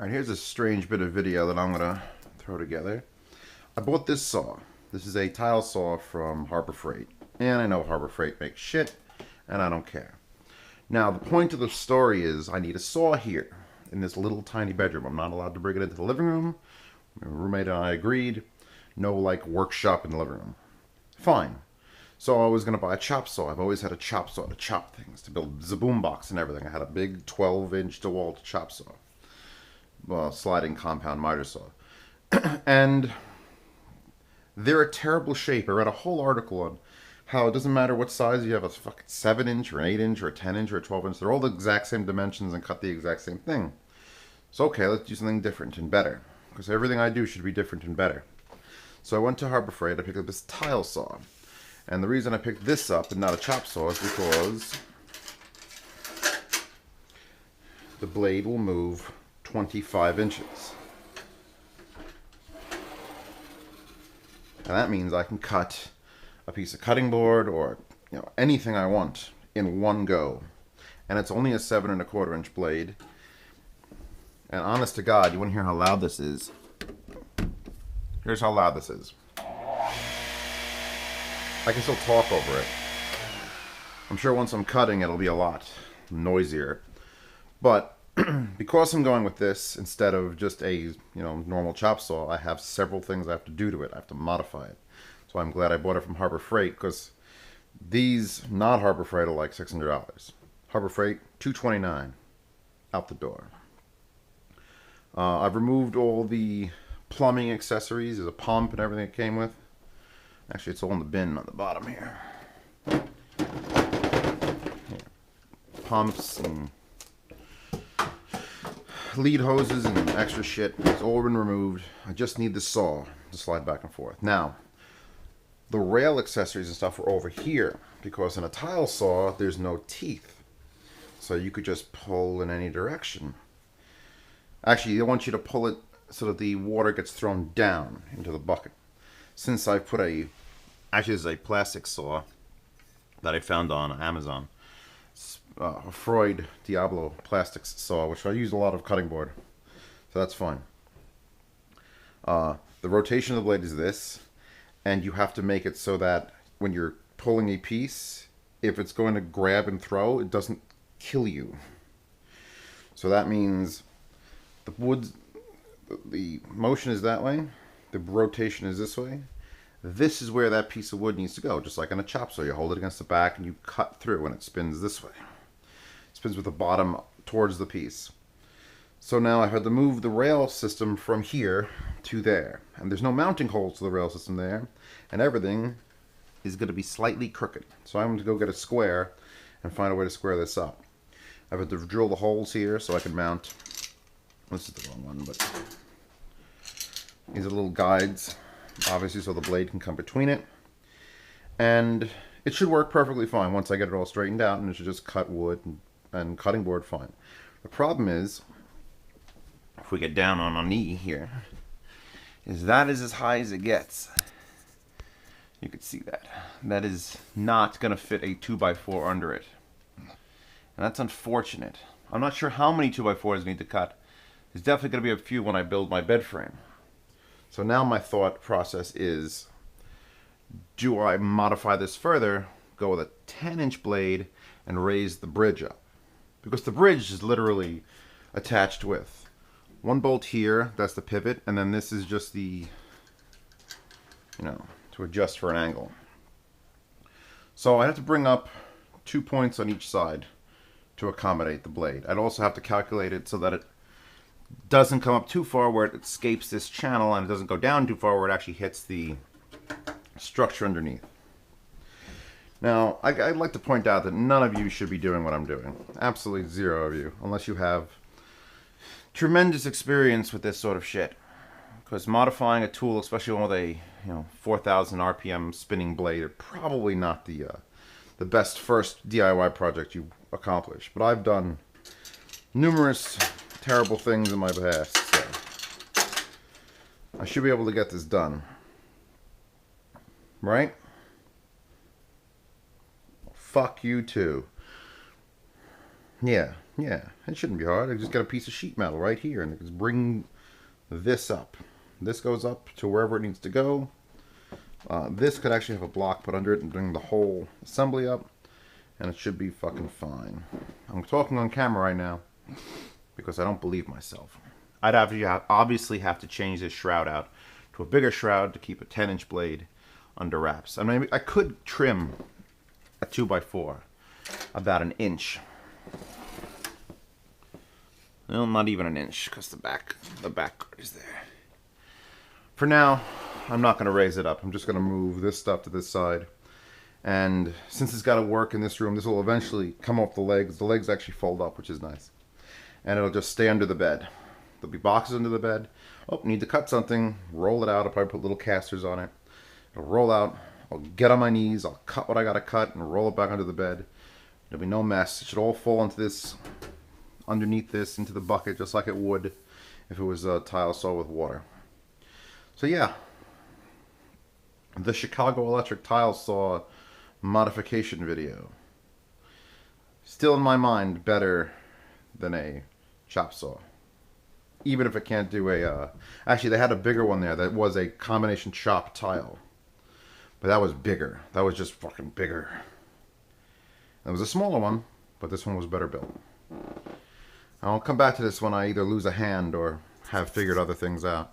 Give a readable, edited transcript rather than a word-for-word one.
Alright, here's a strange bit of video that I'm going to throw together. I bought this saw. This is a tile saw from Harbor Freight. And I know Harbor Freight makes shit, and I don't care. Now, the point of the story is I need a saw here in this little tiny bedroom. I'm not allowed to bring it into the living room. My roommate and I agreed. No, like, workshop in the living room. Fine. So I was going to buy a chop saw. I've always had a chop saw to chop things, to build the boom box and everything. I had a big 12-inch DeWalt chop saw. Well, sliding compound miter saw. And they're a terrible shape. I read a whole article on how it doesn't matter what size you have, a fucking 7-inch or an 8-inch or a 10-inch or a 12-inch. They're all the exact same dimensions and cut the exact same thing. So okay, let's do something different and better. Because everything I do should be different and better. So I went to Harbor Freight. I picked up this tile saw. And the reason I picked this up and not a chop saw is because the blade will move 25 inches. And that means I can cut a piece of cutting board or anything I want in one go. And it's only a 7 1/4 inch blade. And honest to God, you want to hear how loud this is? Here's how loud this is. I can still talk over it. I'm sure once I'm cutting it'll be a lot noisier. But because I'm going with this instead of just a normal chop saw, I have several things I have to do to it. I have to modify it. So I'm glad I bought it from Harbor Freight, because these not Harbor Freight are like $600. Harbor Freight, $229 out the door. I've removed all the plumbing accessories. There's a pump and everything it came with. Actually, it's all in the bin on the bottom here. Pumps and lead hoses and extra shit. It's all been removed. I just need the saw to slide back and forth. Now, the rail accessories and stuff are over here, because in a tile saw, there's no teeth. So you could just pull in any direction. Actually, they want you to pull it so that the water gets thrown down into the bucket. Since I put actually, this is a plastic saw that I found on Amazon. A Freud Diablo plastics saw, which I use a lot of cutting board, so that's fine. The rotation of the blade is this, and you have to make it so that when you're pulling a piece, if it's going to grab and throw, it doesn't kill you. So that means the motion is that way, the rotation is this way. This is where that piece of wood needs to go, just like on a chop saw. You hold it against the back and you cut through, and it spins this way. It spins with the bottom towards the piece. So now I had to move the rail system from here to there. And there's no mounting holes to the rail system there. And everything is going to be slightly crooked. So I'm going to go get a square and find a way to square this up. I've had to drill the holes here so I can mount. This is the wrong one, but these are little guides, obviously, so the blade can come between it. And it should work perfectly fine once I get it all straightened out, and it should just cut wood and cutting board fine. The problem is, if we get down on a knee here, is that is as high as it gets. You can see that. That is not going to fit a 2x4 under it. And that's unfortunate. I'm not sure how many 2x4s I need to cut. There's definitely going to be a few when I build my bed frame. So now my thought process is, do I modify this further, go with a 10-inch blade, and raise the bridge up? Because the bridge is literally attached with one bolt here, that's the pivot, and then this is just the, to adjust for an angle. So I have to bring up 2 points on each side to accommodate the blade. I'd also have to calculate it so that it doesn't come up too far where it escapes this channel, and it doesn't go down too far where it actually hits the structure underneath. Now, I'd like to point out that none of you should be doing what I'm doing. Absolutely zero of you, unless you have tremendous experience with this sort of shit. Because modifying a tool, especially one with a 4,000 RPM spinning blade, is probably not the best first DIY project you accomplish. But I've done numerous terrible things in my past, so I should be able to get this done. Right? Fuck you too. Yeah, Yeah, it shouldn't be hard. I just got a piece of sheet metal right here, and just bring this up. This goes up to wherever it needs to go. This could actually have a block put under it and bring the whole assembly up, and it should be fucking fine. I'm talking on camera right now because I don't believe myself. I'd obviously have to change this shroud out to a bigger shroud to keep a 10-inch blade under wraps. I mean, I could trim a 2x4 about 1 inch. Well, not even 1 inch, because the back guard is there. For now, I'm not going to raise it up. I'm just going to move this stuff to this side. And since it's got to work in this room, this will eventually come off the legs. The legs actually fold up, which is nice. And it'll just stay under the bed. There'll be boxes under the bed. Oh, need to cut something. Roll it out. I'll probably put little casters on it. It'll roll out. I'll get on my knees. I'll cut what I got to cut and roll it back under the bed. There'll be no mess. It should all fall into this, underneath this, into the bucket, just like it would if it was a tile saw with water. So yeah, the Chicago Electric tile saw modification video. Still in my mind better than a chop saw. Even if it can't do a... actually, they had a bigger one there that was a combination chop tile. But that was bigger. That was just fucking bigger. It was a smaller one, but this one was better built. I'll come back to this when I either lose a hand or have figured other things out.